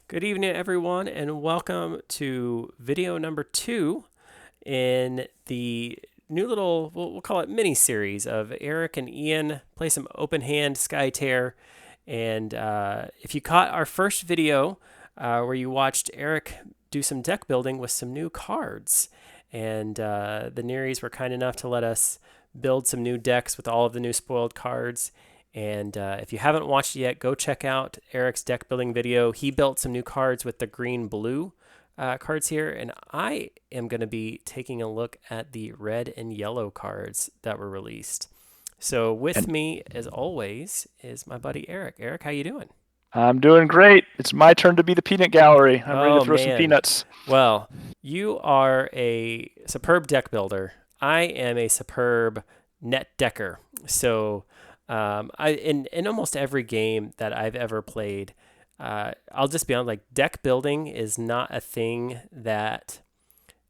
Good evening, everyone, and welcome to video number 2 in the new little, we'll call it mini series of Eric and Ian play some open hand Sky Tear. And if you caught our first video where you watched Eric do some deck building with some new cards, and the Neries were kind enough to let us build some new decks with all of the new spoiled cards. And if you haven't watched it yet, go check out Eric's deck building video. He built some new cards with the green blue cards here, and I am going to be taking a look at the red and yellow cards that were released. So with And me, as always, is my buddy Eric. Eric, how you doing? I'm doing great. It's my turn to be the peanut gallery. I'm ready to Oh throw some man. peanuts. Well, you are a superb deck builder. I am a superb net decker. So I in almost every game that I've ever played, I'll just be honest, like deck building is not a thing that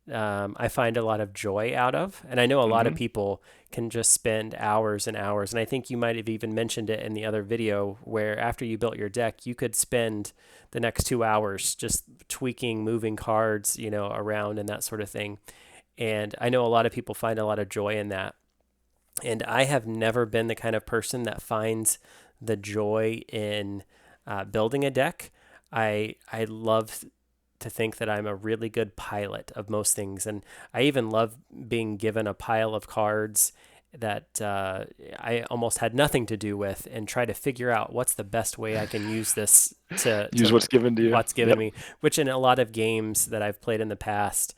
I find a lot of joy out of. And I know a lot of hmm people can just spend hours and hours. And I think you might have even mentioned it in the other video where after you built your deck, you could spend the next 2 hours just tweaking, moving cards, around and that sort of thing. And I know a lot of people find a lot of joy in that. And I have never been the kind of person that finds the joy in building a deck. I love to think that I'm a really good pilot of most things, and I even love being given a pile of cards that I almost had nothing to do with, and try to figure out what's the best way I can use this Use what's given to you. what's given Yep. me. Which in a lot of games that I've played in the past,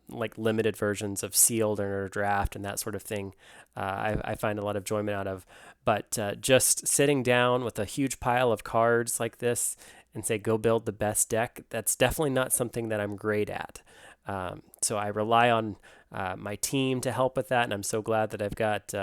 like limited versions of sealed or draft and that sort of thing, I find a lot of enjoyment out of. But just sitting down with a huge pile of cards like this and say, go build the best deck, that's definitely not something that I'm great at. So I rely on my team to help with that, and I'm so glad that I've got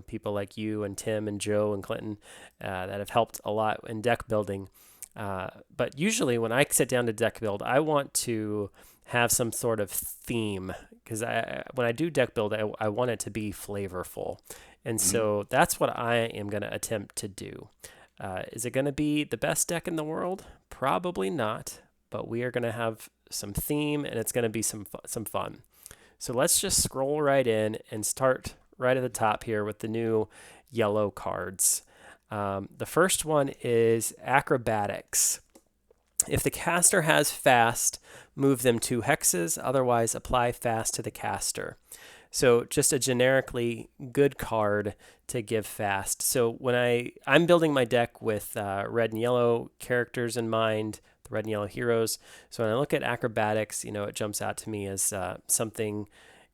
people like you and Tim and Joe and Clinton that have helped a lot in deck building. But usually when I sit down to deck build, I want to have some sort of theme because when I do deck build, I want it to be flavorful. And hmm so that's what I am going to attempt to do. Is it going to be the best deck in the world? Probably not, but we are going to have some theme and it's going to be some fun. So let's just scroll right in and start right at the top here with the new yellow cards. The first one is Acrobatics. If the caster has fast, move them 2 hexes, otherwise apply fast to the caster. So just a generically good card to give fast. So when I'm building my deck with red and yellow characters in mind, the red and yellow heroes. So when I look at Acrobatics, it jumps out to me as something,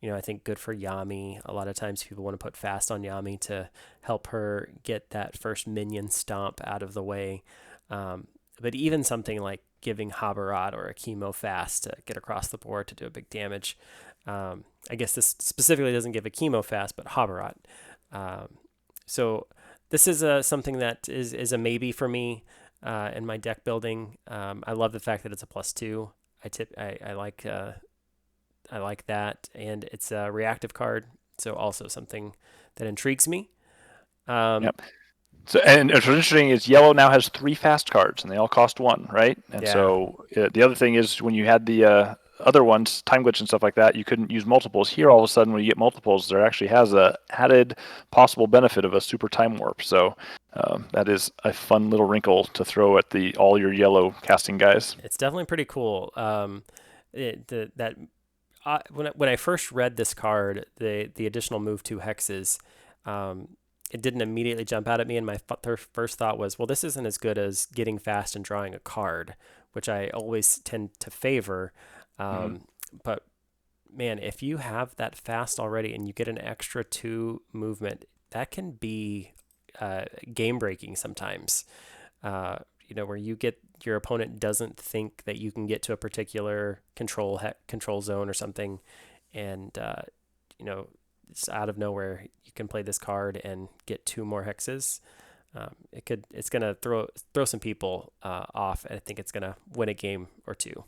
I think good for Yami. A lot of times people want to put fast on Yami to help her get that first minion stomp out of the way. But even something like giving Habarat or a chemo fast to get across the board to do a big damage. I guess this specifically doesn't give a chemo fast, but Habarat. So this is something that is a maybe for me in my deck building. I love the fact that it's a +2. I like that, and it's a reactive card, so also something that intrigues me. Um, Yep. So, and what's interesting is yellow now has 3 fast cards, and they all cost 1, right? And yeah, so the other thing is when you had the other ones, time glitch and stuff like that, you couldn't use multiples. Here, all of a sudden, when you get multiples, there actually has a added possible benefit of a super time warp. So that is a fun little wrinkle to throw at the all your yellow casting guys. it's definitely pretty cool. That when I first read this card, the additional move 2 hexes, it didn't immediately jump out at me, and my first thought was, well, this isn't as good as getting fast and drawing a card, which I always tend to favor. hmm Um, but man, if you have that fast already and you get an extra 2 movement, that can be game breaking sometimes. Where you get your opponent doesn't think that you can get to a particular control zone or something, and you know it's out of nowhere you can play this card and get 2 more hexes. It's gonna throw some people off, and I think it's gonna win a game or two.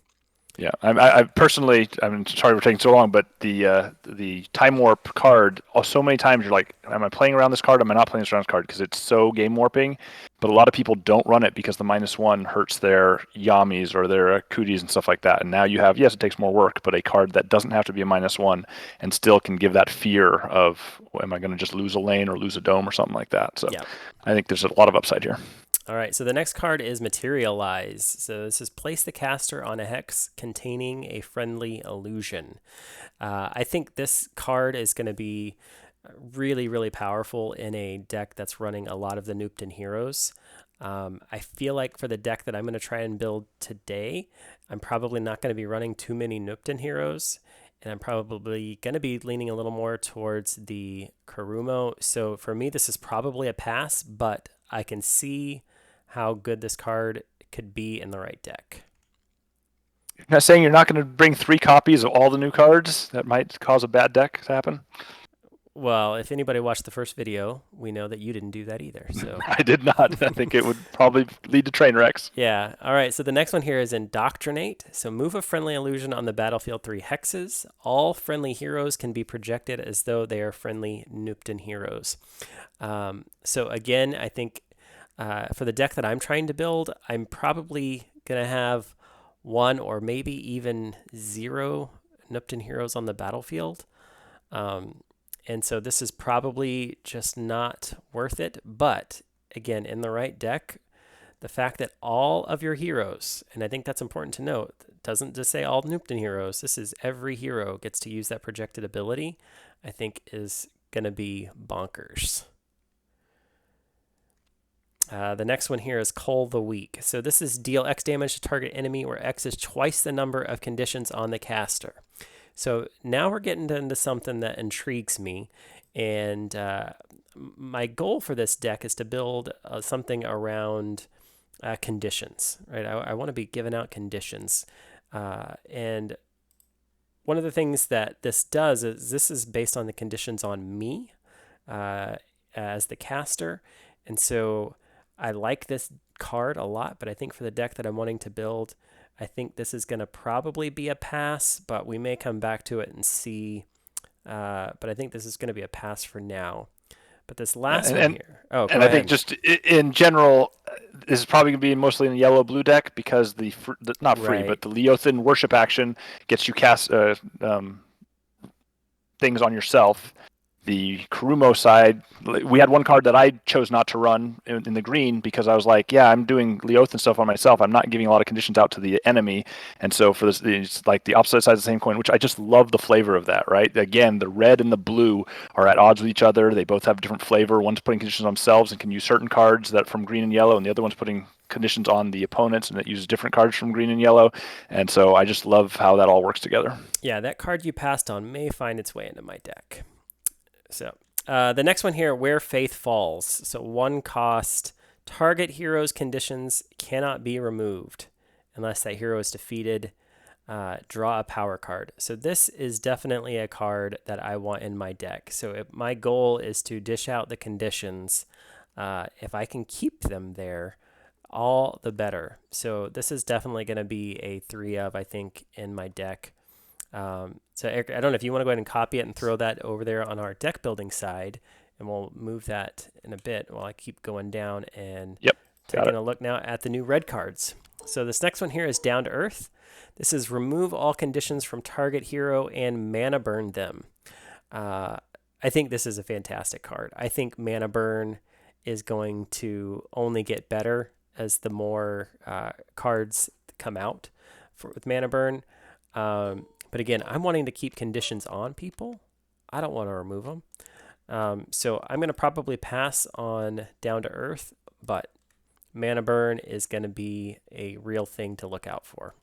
Yeah, I personally, I'm sorry for taking so long, but the time warp card, so many times you're like, am I playing around this card? Am I not playing this around this card? Because it's so game warping. But a lot of people don't run it because the -1 hurts their Yamis or their Cooties and stuff like that. And now you have, yes, it takes more work, but a card that doesn't have to be a -1 and still can give that fear of, well, am I going to just lose a lane or lose a dome or something like that? So Yeah. I think there's a lot of upside here. All right, so the next card is Materialize. So this is place the caster on a hex containing a friendly illusion. I think this card is going to be really, really powerful in a deck that's running a lot of the Noopton heroes. I feel like for the deck that I'm going to try and build today, I'm probably not going to be running too many Noopton heroes, and I'm probably going to be leaning a little more towards the Kurumo. So for me, this is probably a pass, but I can see how good this card could be in the right deck. You're not saying you're not going to bring 3 copies of all the new cards that might cause a bad deck to happen? Well, if anybody watched the first video, we know that you didn't do that either. So I did not. I think it would probably lead to train wrecks. yeah. All right. So the next one here is Indoctrinate. So move a friendly illusion on the battlefield 3 hexes. All friendly heroes can be projected as though they are friendly Noopton heroes. So again, I think for the deck that I'm trying to build, I'm probably going to have 1 or maybe even 0 Noopton heroes on the battlefield. And so this is probably just not worth it. But again, in the right deck, the fact that all of your heroes, and I think that's important to note, doesn't just say all Noopton heroes, this is every hero gets to use that projected ability, I think is going to be bonkers. The next one here is Cull the Weak. So this is deal X damage to target enemy, where X is twice the number of conditions on the caster. So now we're getting into something that intrigues me, and my goal for this deck is to build something around conditions, right? I want to be giving out conditions, and one of the things that this does is this is based on the conditions on me as the caster, and so I like this card a lot, but I think for the deck that I'm wanting to build, I think this is going to probably be a pass, but we may come back to it and see. But I think this is going to be a pass for now. But this last one here. Oh, and I think just in general, this is probably going to be mostly in the yellow-blue deck because not free, Right. but the Leothan worship action gets you cast things on yourself. The Kurumo side, we had one card that I chose not to run in the green because I was like, yeah, I'm doing Leothan stuff on myself. I'm not giving a lot of conditions out to the enemy. And so for this, it's like the opposite side of the same coin, which I just love the flavor of that, right? Again, the red and the blue are at odds with each other. They both have different flavor. One's putting conditions on themselves and can use certain cards that from green and yellow, and the other one's putting conditions on the opponents and that uses different cards from green and yellow. And so I just love how that all works together. Yeah, that card you passed on may find its way into my deck. So the next one here, Where Faith Falls. So 1 cost, target hero's conditions cannot be removed unless that hero is defeated. Draw a power card. So this is definitely a card that I want in my deck. So my goal is to dish out the conditions. If I can keep them there, all the better. So this is definitely going to be a 3 of, I think, in my deck. So Eric, I don't know if you want to go ahead and copy it and throw that over there on our deck building side, and we'll move that in a bit while I keep going down and taking a look now at the new red cards. So this next one here is Down to Earth. This is remove all conditions from target hero and mana burn them. I think this is a fantastic card. I think mana burn is going to only get better as the more cards come out with mana burn. But again, I'm wanting to keep conditions on people. I don't want to remove them. So I'm going to probably pass on Down to Earth, but mana burn is going to be a real thing to look out for.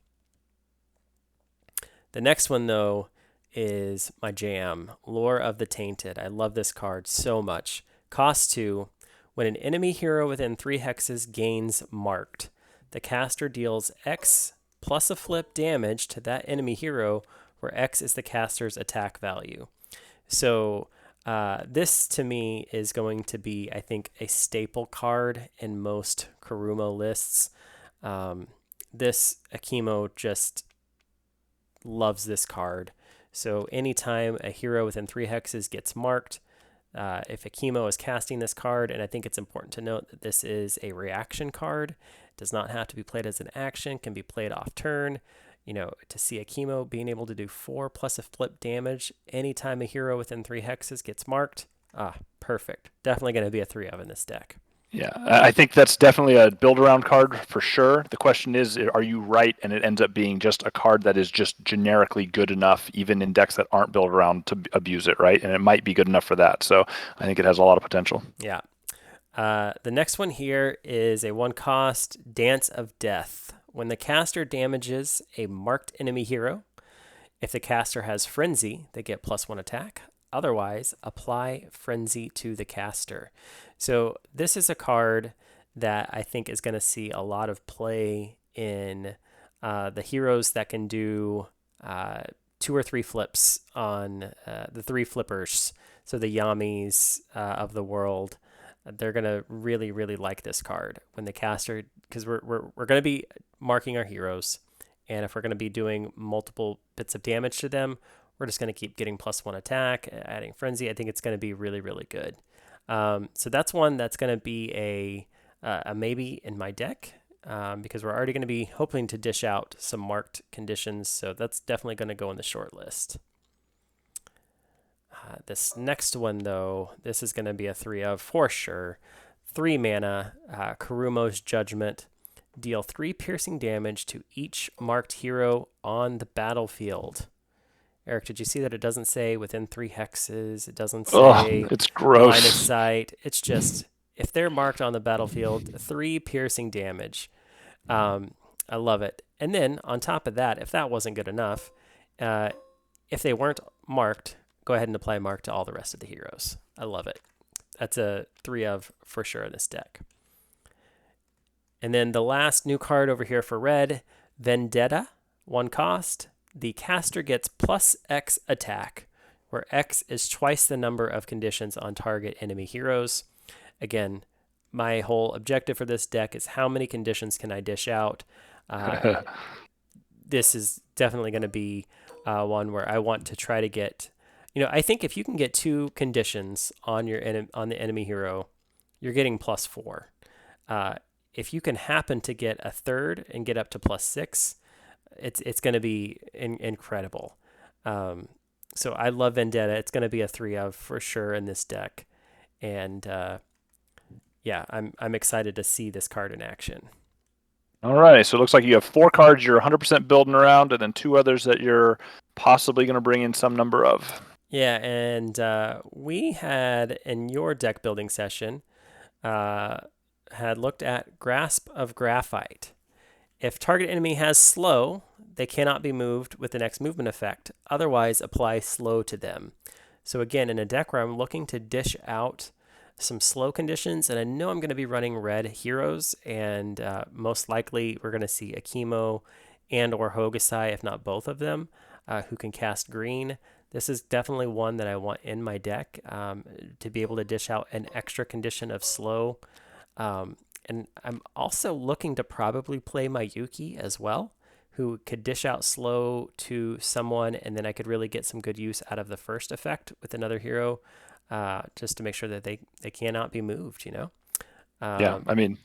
The next one, though, is my jam, Lore of the Tainted. I love this card so much. Cost 2. When an enemy hero within 3 hexes gains marked, the caster deals X plus a flip damage to that enemy hero, where X is the caster's attack value. So this to me is going to be, I think, a staple card in most Kurumo lists. This Akimo just loves this card. So anytime a hero within 3 hexes gets marked, if a chemo is casting this card, and I think it's important to note that this is a reaction card, it does not have to be played as an action, can be played off turn. To see a chemo being able to do 4 plus a flip damage anytime a hero within 3 hexes gets marked, perfect. Definitely going to be a 3 of in this deck. Yeah, I think that's definitely a build-around card for sure. The question is, are you right, and it ends up being just a card that is just generically good enough, even in decks that aren't built around to abuse it, right? And it might be good enough for that. So I think it has a lot of potential. Yeah. The next one here is a 1-cost Dance of Death. When the caster damages a marked enemy hero, if the caster has Frenzy, they get +1 attack. Otherwise, apply Frenzy to the caster. So this is a card that I think is going to see a lot of play in the heroes that can do 2 or 3 flips on the 3 flippers. So the Yamis of the world. They're going to really, really like this card when the caster, because we're going to be marking our heroes. And if we're going to be doing multiple bits of damage to them, we're just going to keep getting +1 attack, adding Frenzy. I think it's going to be really, really good. So that's one that's going to be a maybe in my deck because we're already going to be hoping to dish out some marked conditions. So that's definitely going to go in the short list. This next one, though, this is going to be a 3 of for sure. 3 mana, Kurumo's Judgment. Deal 3 piercing damage to each marked hero on the battlefield. Eric, did you see that it doesn't say within 3 hexes? It doesn't say it's gross. line of sight. It's just if they're marked on the battlefield, 3 piercing damage. I love it. And then on top of that, if that wasn't good enough, if they weren't marked, go ahead and apply mark to all the rest of the heroes. I love it. That's a 3 of for sure in this deck. And then the last new card over here for red, Vendetta, 1 cost. The caster gets +X attack, where X is twice the number of conditions on target enemy heroes. Again, my whole objective for this deck is how many conditions can I dish out. This is definitely going to be one where I want to try to get... I think if you can get 2 conditions on on the enemy hero, you're getting +4. If you can happen to get a third and get up to +6, it's going to be incredible. So I love Vendetta. It's going to be a 3 of for sure in this deck, and I'm excited to see this card in action. All right, so it looks like you have 4 cards you're 100% building around, and then 2 others that you're possibly going to bring in some number of. Yeah, and we had in your deck building session had looked at Grasp of Graphite. If target enemy has slow, they cannot be moved with the next movement effect. Otherwise, apply slow to them. So again, in a deck where I'm looking to dish out some slow conditions, and I know I'm going to be running red heroes, and most likely we're going to see a Chemo and or Hokusai, if not both of them, who can cast green. This is definitely one that I want in my deck to be able to dish out an extra condition of slow. And I'm also looking to probably play my Yuki as well, who could dish out slow to someone, and then I could really get some good use out of the first effect with another hero, just to make sure that they cannot be moved, Yeah, I mean,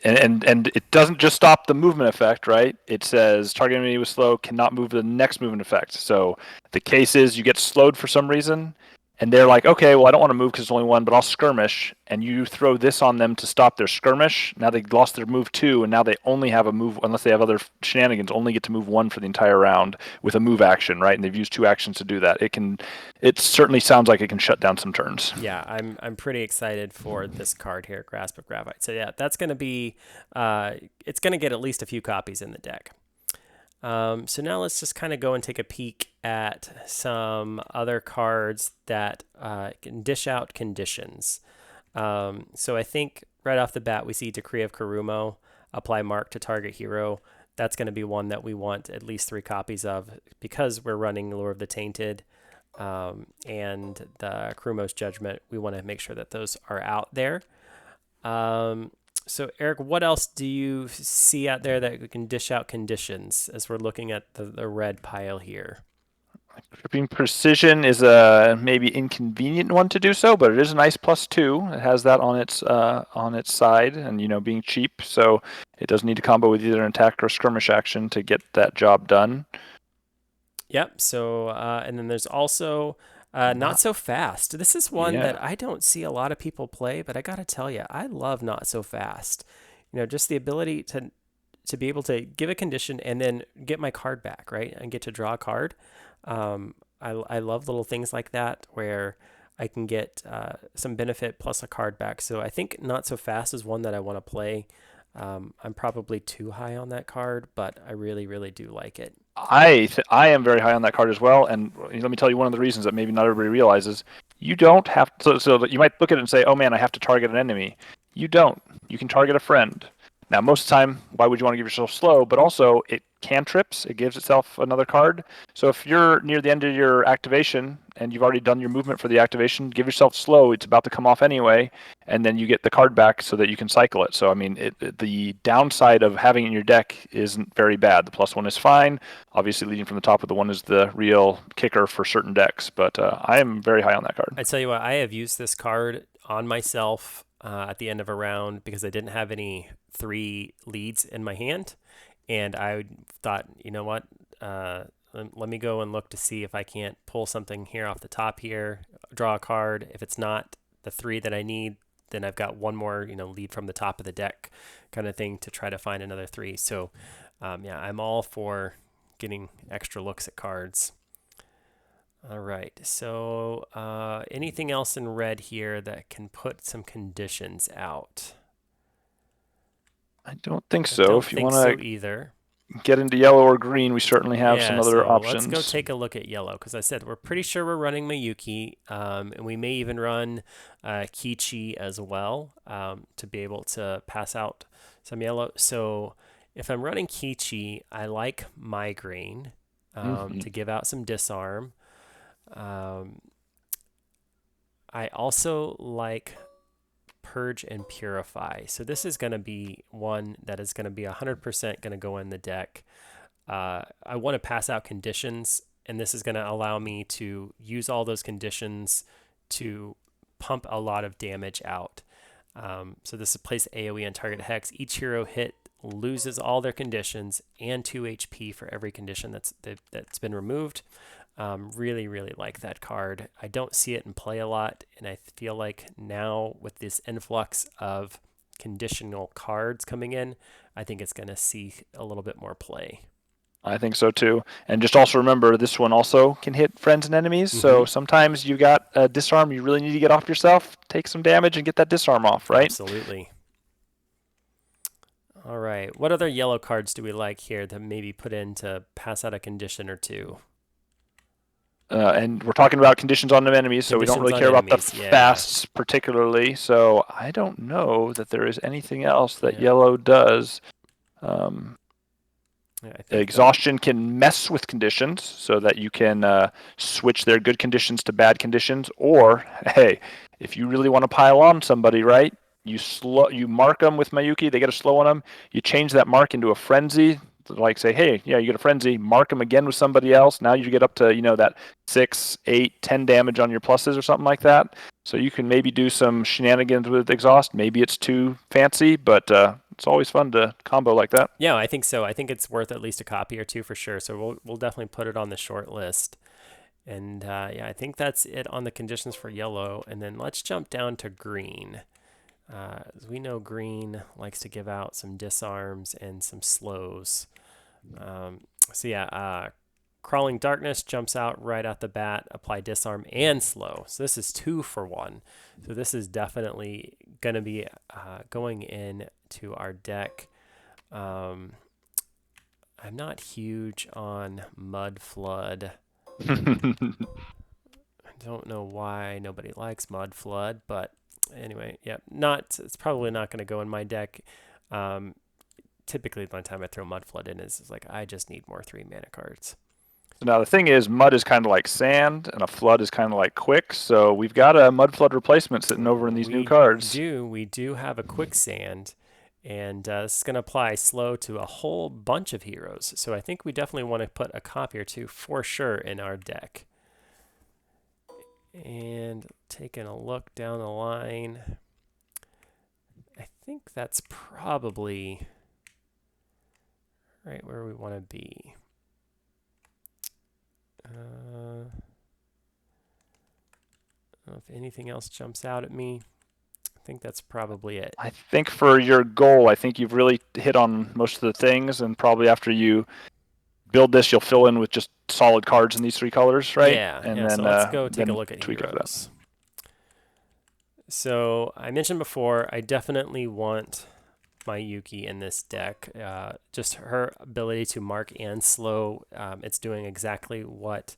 and it doesn't just stop the movement effect, right? It says target enemy with slow cannot move the next movement effect. So the case is you get slowed for some reason, and they're like, okay, well, I don't want to move because it's only 1, but I'll skirmish. And you throw this on them to stop their skirmish. Now they lost their move 2, and now they only have a move, unless they have other shenanigans, only get to move 1 for the entire round with a move action, right? And they've used 2 actions to do that. It certainly sounds like it can shut down some turns. Yeah, I'm pretty excited for this card here, Grasp of Graphite. So yeah, that's going to be, it's going to get at least a few copies in the deck. So now let's just kind of go and take a peek at some other cards that can dish out conditions. So I think right off the bat we see Decree of Kurumo, apply mark to target hero. That's going to be one that we want at least 3 copies of because we're running Lure of the Tainted and the Kurumo's Judgment. We want to make sure that those are out there. So, Eric, what else do you see out there that we can dish out conditions as we're looking at the red pile here? Gripping precision is a maybe inconvenient one to do so, but it is a nice +2. It has that on its side, and being cheap, so it does need to combo with either an attack or skirmish action to get that job done. Yep. So, and then there's also Not So Fast. This is one Yeah. that I don't see a lot of people play, but I gotta tell you, I love Not So Fast. Just the ability to be able to give a condition and then get my card back, right? And get to draw a card. I love little things like that where I can get some benefit plus a card back. So I think Not So Fast is one that I want to play. I'm probably too high on that card, but I really, really do like it. I am very high on that card as well, and let me tell you one of the reasons that maybe not everybody realizes. You don't have to, so that you might look at it and say, "Oh man, I have to target an enemy." You don't. You can target a friend. Now, most of the time, why would you want to give yourself slow? But also, it cantrips. It gives itself another card. So if you're near the end of your activation and you've already done your movement for the activation, give yourself slow. It's about to come off anyway, and then you get the card back so that you can cycle it. So I mean, the downside of having it in your deck isn't very bad. The +1 is fine. Obviously, leading from the top of the one is the real kicker for certain decks. But I am very high on that card. I tell you what, I have used this card on myself at the end of a round because I didn't have any 3 leads in my hand, and I thought, you know what, let me go and look to see if I can't pull something here off the top here, draw a card. If it's not the 3 that I need, then I've got one more, lead from the top of the deck kind of thing to try to find another 3. So, yeah, I'm all for getting extra looks at cards. All right, so anything else in red here that can put some conditions out? I don't think I so. don't If you think want so to either. get into yellow or green, we certainly have some Yeah, other so let's go options. take a look at yellow because I said we're pretty sure we're running Mayuki, and we may even run Kichi as well to be able to pass out some yellow. So if I'm running Kichi, I like Migraine to give out some disarm. I also like Purge and Purify. So this is going to be one that is going to be 100% going to go in the deck. I want to pass out conditions, and this is going to allow me to use all those conditions to pump a lot of damage out. So this is place AoE on target hex. Each hero hit loses all their conditions and 2 HP for every condition that's been removed. Really, really like that card. I don't see it in play a lot, and I feel like now with this influx of conditional cards coming in, I think it's going to see a little bit more play. I think so too. And just also remember, this one also can hit friends and enemies. So sometimes you got a disarm you really need to get off yourself, take some damage and get that disarm off, right? Absolutely. All right. What other yellow cards do we like here to maybe put in to pass out a condition or 2? And we're talking about conditions on the enemies, so we don't really care about the fasts particularly. So I don't know that there is anything else that yellow does. Exhaustion can mess with conditions so that you can switch their good conditions to bad conditions. Or, hey, if you really want to pile on somebody, right? You mark them with Mayuki, they get a slow on them. You change that mark into a frenzy. Like say, hey, yeah, you get a frenzy, mark them again with somebody else. Now you get up to, that 6, 8, 10 damage on your pluses or something like that. So you can maybe do some shenanigans with exhaust. Maybe it's too fancy, but it's always fun to combo like that. Yeah, I think so. I think it's worth at least a copy or 2 for sure. So we'll definitely put it on the short list. And yeah, I think that's it on the conditions for yellow. And then let's jump down to green. As we know, green likes to give out some disarms and some slows. So yeah, Crawling Darkness jumps out right at the bat, apply disarm and slow. So this is 2 for 1. So this is definitely going to be going in to our deck. I'm not huge on Mud Flood. I don't know why nobody likes Mud Flood, but anyway, yeah, it's probably not going to go in my deck. Typically, by the time I throw Mud Flood in, is like I just need more 3 mana cards. Now the thing is, mud is kind of like sand, and a flood is kind of like quick. So we've got a mud flood replacement sitting over in these new cards. We do have a quicksand, And this is going to apply slow to a whole bunch of heroes. So I think we definitely want to put a copy or two for sure in our deck. And taking a look down the line, I think that's probably right where we want to be. I don't know if anything else jumps out at me. I think that's probably it. I think for your goal, I think you've really hit on most of the things, and probably after you build this, you'll fill in with just solid cards in these 3 colors, right? Yeah, And yeah. then So let's go take a then look at tweak heroes. So I mentioned before, I definitely want my Yuki in this deck. Just her ability to mark and slow, it's doing exactly what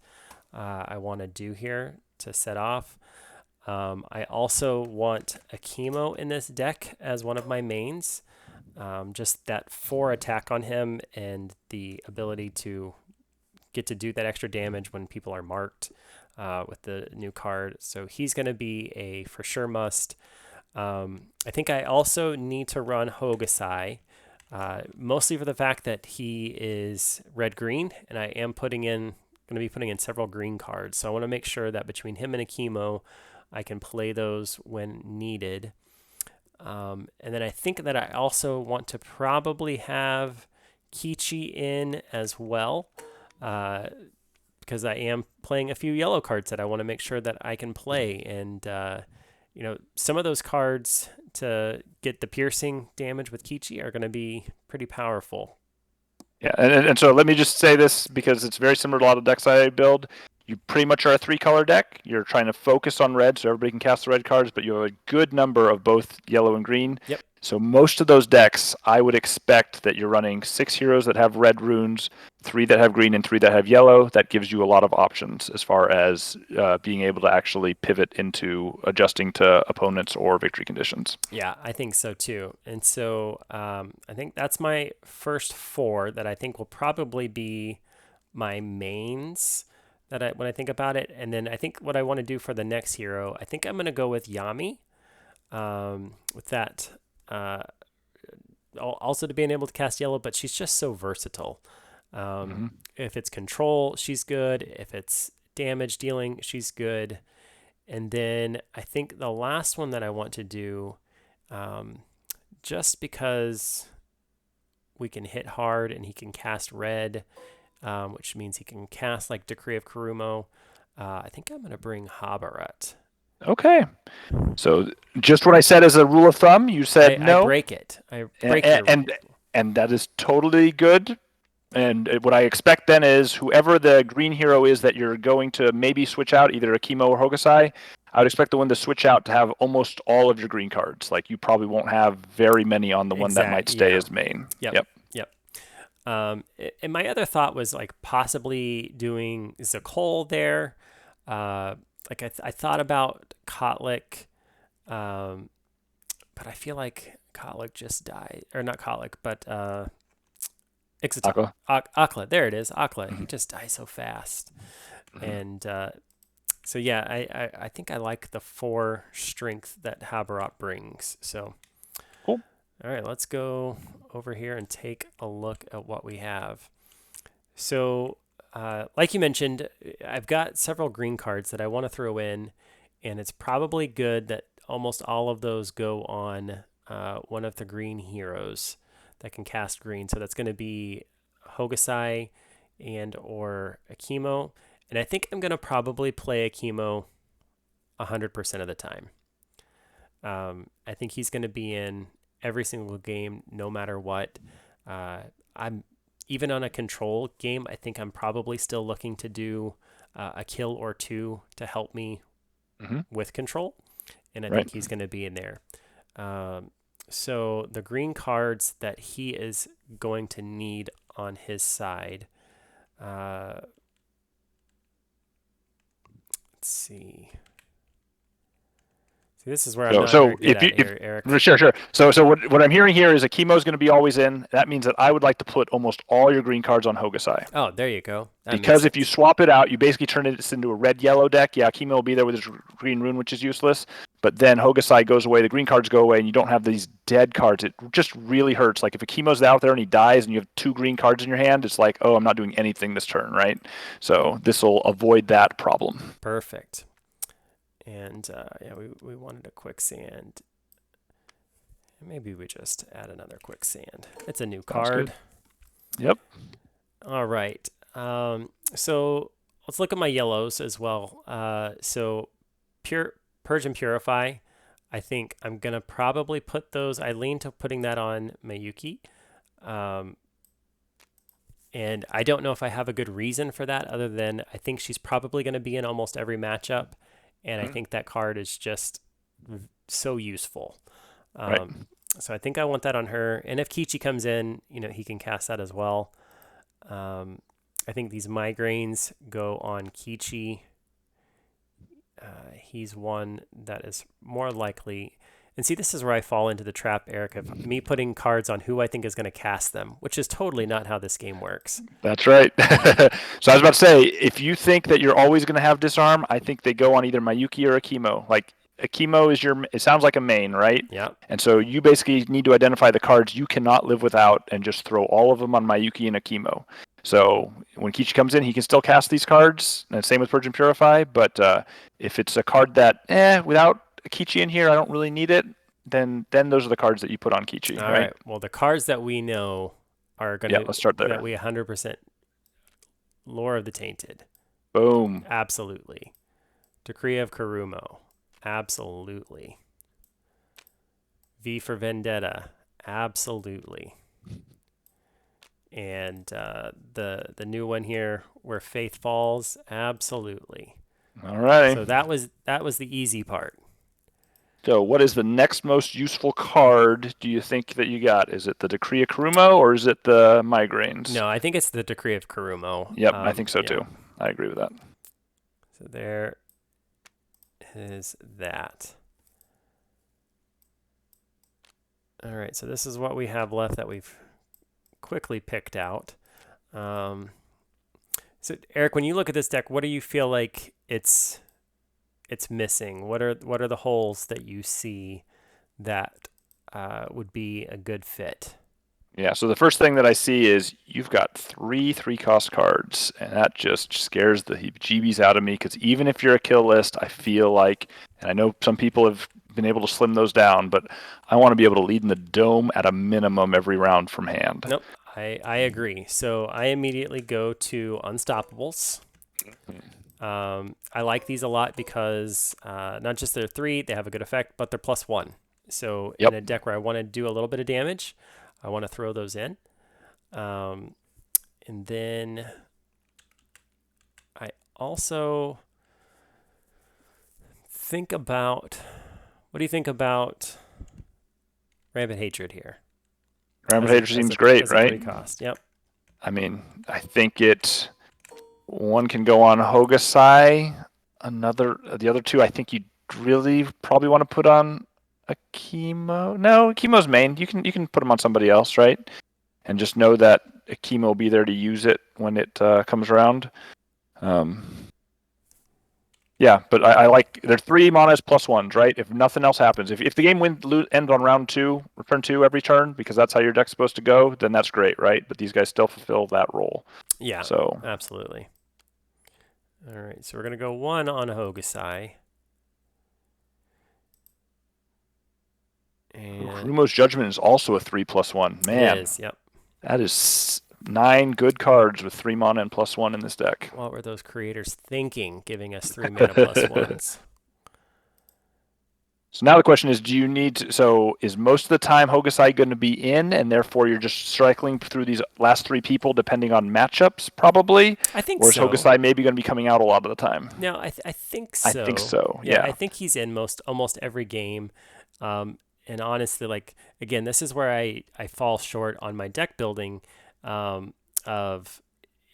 I want to do here to set off. I also want a chemo in this deck as one of my mains. Just that 4 attack on him and the ability to get to do that extra damage when people are marked with the new card. So he's going to be a for sure must. I think I also need to run Hokusai, mostly for the fact that he is red-green, and I am going to be putting in several green cards. So I want to make sure that between him and a chemo, I can play those when needed. And then I think that I also want to probably have Kichi in as well, because I am playing a few yellow cards that I want to make sure that I can play. And, some of those cards to get the piercing damage with Kichi are going to be pretty powerful. Yeah, and so let me just say this because it's very similar to a lot of decks I build. You pretty much are a 3-color deck. You're trying to focus on red so everybody can cast the red cards, but you have a good number of both yellow and green. Yep. So most of those decks, I would expect that you're running 6 heroes that have red runes, 3 that have green, and 3 that have yellow. That gives you a lot of options as far as being able to actually pivot into adjusting to opponents or victory conditions. Yeah, I think so too. And so I think that's my first 4 that I think will probably be my mains when I think about it. And then I think what I want to do for the next hero, I think I'm going to go with Yami with that. Also to being able to cast yellow, but she's just so versatile. If it's control, she's good. If it's damage dealing, she's good. And then I think the last one that I want to do, just because we can hit hard and he can cast red, which means he can cast like Decree of Kurumo. I think I'm going to bring WIWWT. Okay. So just what I said as a rule of thumb, you said no. I break it. I break your and that is totally good. And what I expect then is whoever the green hero is that you're going to maybe switch out, either a chemo or Hokusai, I would expect the one to switch out to have almost all of your green cards. Like you probably won't have very many on the one that might stay as main. Yep. And my other thought was like possibly doing Zakol there. Like I thought about Kotlik, but I feel like Kotlik just died, or not Kotlik, but Akla. Akla, there it is. Akla, he just dies so fast, and so yeah, I think I like the 4 strength that WIWWT brings. So cool. All right, let's go over here and take a look at what we have. So, like you mentioned, I've got several green cards that I want to throw in, and it's probably good that almost all of those go on one of the green heroes that can cast green. So that's going to be Hokusai and or a chemo. And I think I'm going to probably play a chemo 100% of the time. I think he's going to be in every single game, no matter what. I'm even on a control game. I think I'm probably still looking to do a kill or 2 to help me with control, and I think he's going to be in there. So the green cards that he is going to need on his side. Let's see. See, this is where I'm not very good at here, Eric. Sure. So what I'm hearing here is a chemo is going to be always in. That means that I would like to put almost all your green cards on Hokusai. Oh, there you go. Because if you swap it out, you basically turn it into a red-yellow deck. Yeah, chemo will be there with his green rune, which is useless. but then Hokusai goes away, the green cards go away, and you don't have these dead cards. It just really hurts. Like if a chemo's out there and he dies and you have 2 green cards in your hand, it's like, oh, I'm not doing anything this turn, right? So this will avoid that problem. Perfect. And yeah, we wanted a quicksand. Maybe we just add another quicksand. It's a new card. Yep. All right. So let's look at my yellows as well. So Purge and Purify. I think I'm going to probably put those. I lean to putting that on Mayuki. And I don't know if I have a good reason for that other than I think she's probably going to be in almost every matchup. And I think that card is just so useful. Right. So I think I want that on her. And if Kichi comes in, he can cast that as well. I think these migraines go on Kichi. He's one that is more likely. And see, this is where I fall into the trap, Eric, of me putting cards on who I think is going to cast them, which is totally not how this game works. That's right. So I was about to say, if you think that you're always going to have disarm, I think they go on either Mayuki or Akimo. Like Akimo is it sounds like a main, right? Yeah. And so you basically need to identify the cards you cannot live without and just throw all of them on Mayuki and Akimo. So when Kichi comes in, he can still cast these cards, and same with Purge and Purify, but if it's a card that, without Kichi in here, I don't really need it, then those are the cards that you put on Kichi, All right. Well, the cards that we know are going to... Yeah, let's start there. That we 100% Lore of the Tainted. Boom. Absolutely. Decree of Kurumo. Absolutely. V for Vendetta. Absolutely. And the new one here, Where Faith Falls. Absolutely. All right. So that was the easy part. So what is the next most useful card do you think that you got? Is it the Decree of Kurumo or is it the Migraines? No, I think it's the Decree of Kurumo. Yep, I think so too. I agree with that. So there is that. All right, so this is what we have left that we've quickly picked out. So Eric, when you look at this deck, what do you feel like it's missing? What are the holes that you see that would be a good fit? Yeah, so the first thing that I see is you've got 3 3-cost cards, and that just scares the heebie-jeebies out of me, because even if you're a kill list, I feel like, and I know some people have been able to slim those down, but I want to be able to lead in the dome at a minimum every round from hand. Nope, I agree. So I immediately go to Unstoppables. I like these a lot because not just they're 3, they have a good effect, but they're +1. So in a deck where I want to do a little bit of damage, I want to throw those in. And then I also think about, what do you think about Rampant Hatred here? Rampant Hatred seems great, right? 3 cost. Yep. I mean, I think one can go on Hokusai. The other 2, I think you really probably want to put on Akimo. No, Akimo's main. You can put him on somebody else, right? And just know that Akimo will be there to use it when it comes around. Yeah, but I like, they're 3 manas +1s, right? If nothing else happens, if the game ends on round 2, turn 2 every turn, because that's how your deck's supposed to go, then that's great, right? But these guys still fulfill that role. Yeah, so absolutely. All right, so we're going to go 1 on Hokusai. And Kurumo's Judgment is also a 3+1. Man, it is, yep. That is 9 good cards with 3 mana and +1 in this deck. What were those creators thinking, giving us 3 mana +1s? So now the question is, do you need to, so is most of the time Hokusai going to be in, and therefore you're just cycling through these last 3 people depending on matchups, probably? I think so. Or is so. Hokusai maybe going to be coming out a lot of the time? No, I think so. I think so, yeah. I think he's in almost every game. And honestly, like, again, this is where I fall short on my deck building. Of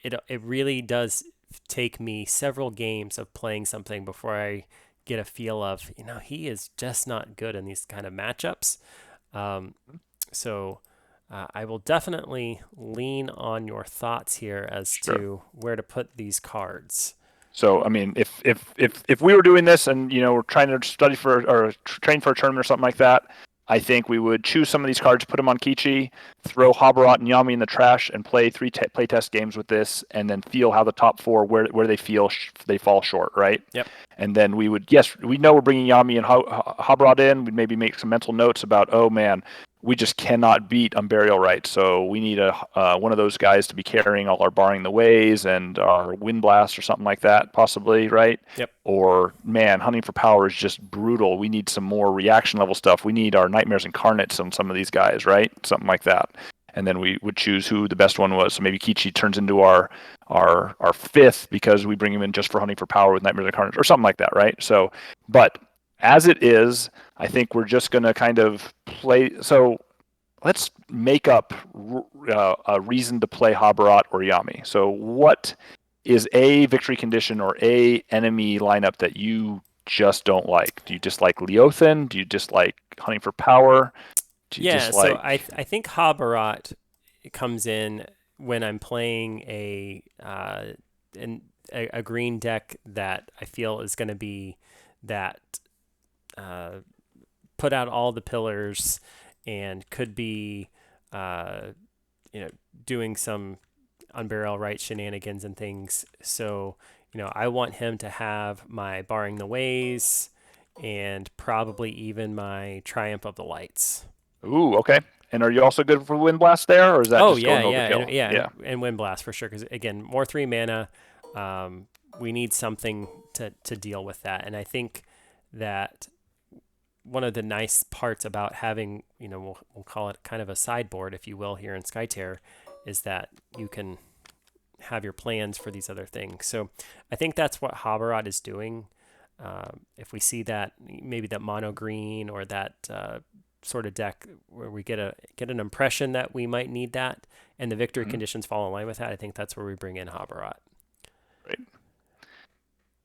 it really does take me several games of playing something before I get a feel of, he is just not good in these kind of matchups. So I will definitely lean on your thoughts here as to where to put these cards. So I mean, if we were doing this and we're trying to study for or train for a tournament or something like that, I think we would choose some of these cards, put them on Kichi, throw Habarat and Yami in the trash, and play three playtest games with this, and then feel how the top four where they feel they fall short, right? Yep. And then we know we're bringing Yami and Habarat in. We'd maybe make some mental notes about, oh man, we just cannot beat Unburial Right, so we need one of those guys to be carrying all our Barring the Ways and our Wind Blast or something like that, possibly, right? Yep. Or, man, Hunting for Power is just brutal. We need some more reaction level stuff. We need our Nightmares Incarnates on some of these guys, right? Something like that. And then we would choose who the best one was. So maybe Kichi turns into our fifth because we bring him in just for Hunting for Power with Nightmares Incarnates or something like that, right? So, but as it is, I think we're just going to kind of play. So let's make up a reason to play Habarat or Yami. So what is a victory condition or a enemy lineup that you just don't like? Do you dislike Leothan? Do you dislike Hunting for Power? Do you dislike... So I think Habarat comes in when I'm playing a green deck that I feel is going to be that put out all the pillars and could be doing some Unburial Right shenanigans and things. So I want him to have my Barring the Ways and probably even my Triumph of the Lights. Ooh, okay. And are you also good for Wind Blast there, or is that just going overkill? And Wind Blast for sure. Because again, more 3 mana. We need something to deal with that, and I think that one of the nice parts about having, we'll call it kind of a sideboard, if you will, here in Skytear, is that you can have your plans for these other things. So I think that's what Habarat is doing. If we see that, maybe that mono green or that sort of deck where we get an impression that we might need that, and the victory conditions fall in line with that, I think that's where we bring in Habarat. Right.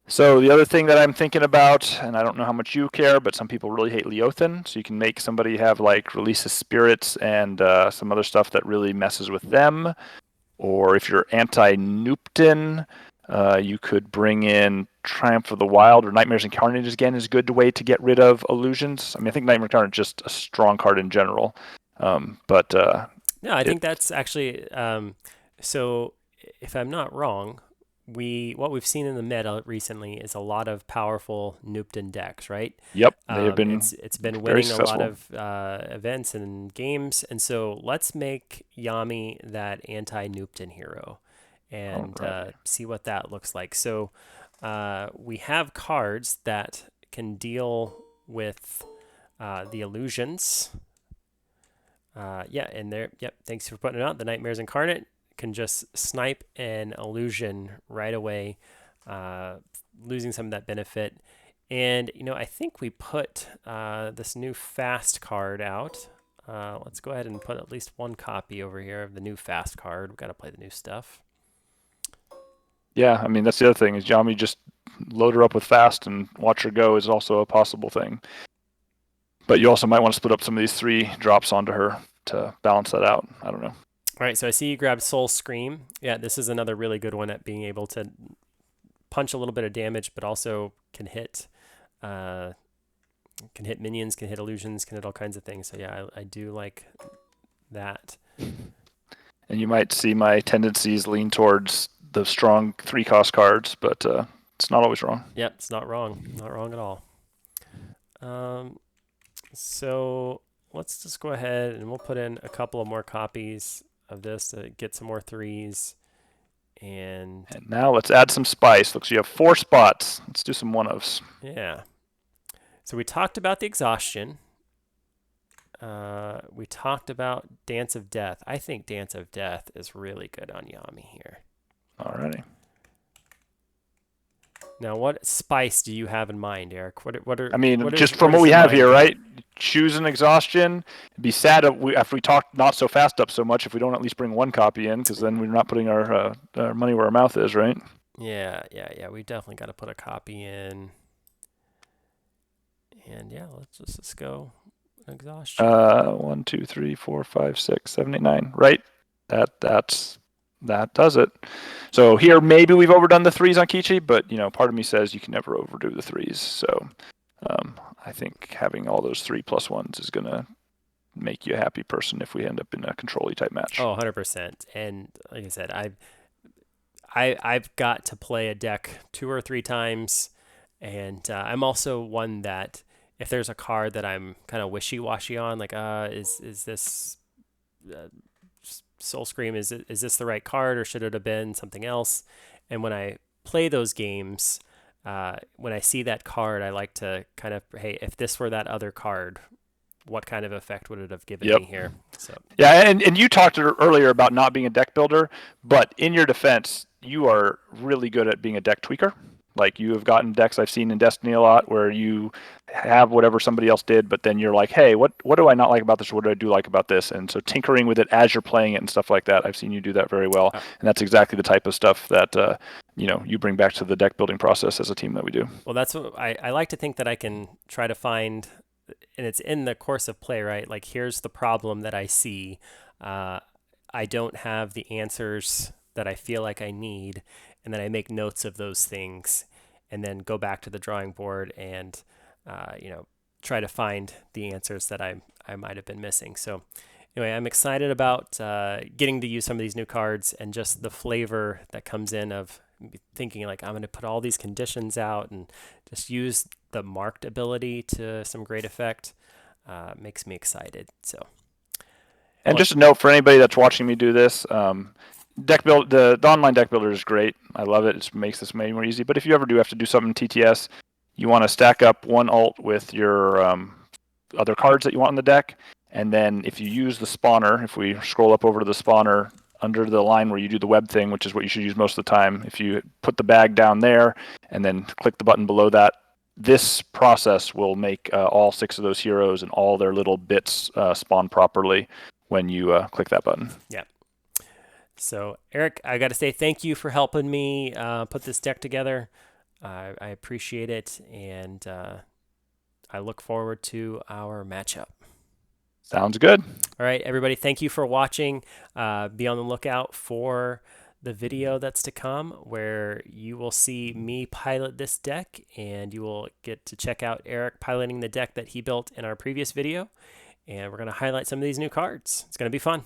So the other thing that I'm thinking about, and I don't know how much you care, but some people really hate Leothan, so you can make somebody have like Release of Spirits and some other stuff that really messes with them. Or if you're anti-Nuptin, you could bring in Triumph of the Wild or Nightmares Incarnated again is a good way to get rid of illusions. I mean, I think Nightmare Incarnated is just a strong card in general. No, I think that's actually so. If I'm not wrong, what we've seen in the meta recently is a lot of powerful Nuptin decks, right? Yep, they have been. It's been winning a lot of events and games, and so let's make Yami that anti-Nuptin hero, and see what that looks like. So we have cards that can deal with the illusions. And there. Yep. Thanks for putting it out. The Nightmares Incarnate can just snipe an illusion right away, losing some of that benefit. And I think we put this new fast card out. Let's go ahead and put at least one copy over here of the new fast card. We've got to play the new stuff. Yeah, I mean that's the other thing is Yami just load her up with fast and watch her go is also a possible thing. But you also might want to split up some of these 3 drops onto her to balance that out. I don't know. All right, so I see you grabbed Soul Scream. Yeah, this is another really good one at being able to punch a little bit of damage, but also can hit minions, can hit illusions, can hit all kinds of things. So yeah, I do like that. And you might see my tendencies lean towards the strong 3-cost cards, but it's not always wrong. Yep, it's not wrong. Not wrong at all. So let's just go ahead and we'll put in a couple of more copies of this to get some more 3s. And now let's add some spice. Looks like you have 4 spots. Let's do some 1-ofs. Yeah. So we talked about the exhaustion. We talked about Dance of Death. I think Dance of Death is really good on Yami here. Alrighty. Now, what spice do you have in mind, Eric? What just from what we have here, right? Choose an exhaustion. It'd be sad after we talk not so fast up so much if we don't at least bring 1 copy in, because then we're not putting our money where our mouth is, right? Yeah. We definitely got to put a copy in. And yeah, let's go exhaustion. 1, 2, 3, 4, 5, 6, 7, 8, 9. Right. That's That does it. So here, maybe we've overdone the 3s on Kichi, but part of me says you can never overdo the 3s. So I think having all those 3+1s is going to make you a happy person if we end up in a control-y type match. Oh, 100%. And like I said, I've got to play a deck 2 or 3 times, and I'm also one that if there's a card that I'm kind of wishy-washy on, like is this Soul Scream, is this the right card, or should it have been something else? And when I play those games, when I see that card, I like to kind of, hey, if this were that other card, what kind of effect would it have given me here? So yeah, and you talked earlier about not being a deck builder, but in your defense, you are really good at being a deck tweaker. Like, you have gotten decks I've seen in Destiny a lot where you have whatever somebody else did, but then you're like, hey, what do I not like about this, or what do I do like about this? And so tinkering with it as you're playing it and stuff like that, I've seen you do that very well. And that's exactly the type of stuff that you bring back to the deck building process as a team that we do. Well, that's what I like to think that I can try to find, and it's in the course of play, right? Like, here's the problem that I see. I don't have the answers that I feel like I need, and then I make notes of those things, and then go back to the drawing board and try to find the answers that I might have been missing. So anyway, I'm excited about getting to use some of these new cards, and just the flavor that comes in of thinking like, I'm going to put all these conditions out and just use the marked ability to some great effect. Makes me excited. So. And just a note for anybody that's watching me do this, the online deck builder is great. I love it. It makes this way more easy. But if you ever do have to do something in TTS, you want to stack up one alt with your other cards that you want in the deck. And then if you use the spawner, if we scroll up over to the spawner under the line where you do the web thing, which is what you should use most of the time, if you put the bag down there and then click the button below that, this process will make all 6 of those heroes and all their little bits spawn properly when you click that button. Yeah. So, Eric, I got to say thank you for helping me put this deck together. I appreciate it, and I look forward to our matchup. Sounds good. All right, everybody, thank you for watching. Be on the lookout for the video that's to come, where you will see me pilot this deck, and you will get to check out Eric piloting the deck that he built in our previous video. And we're going to highlight some of these new cards. It's going to be fun.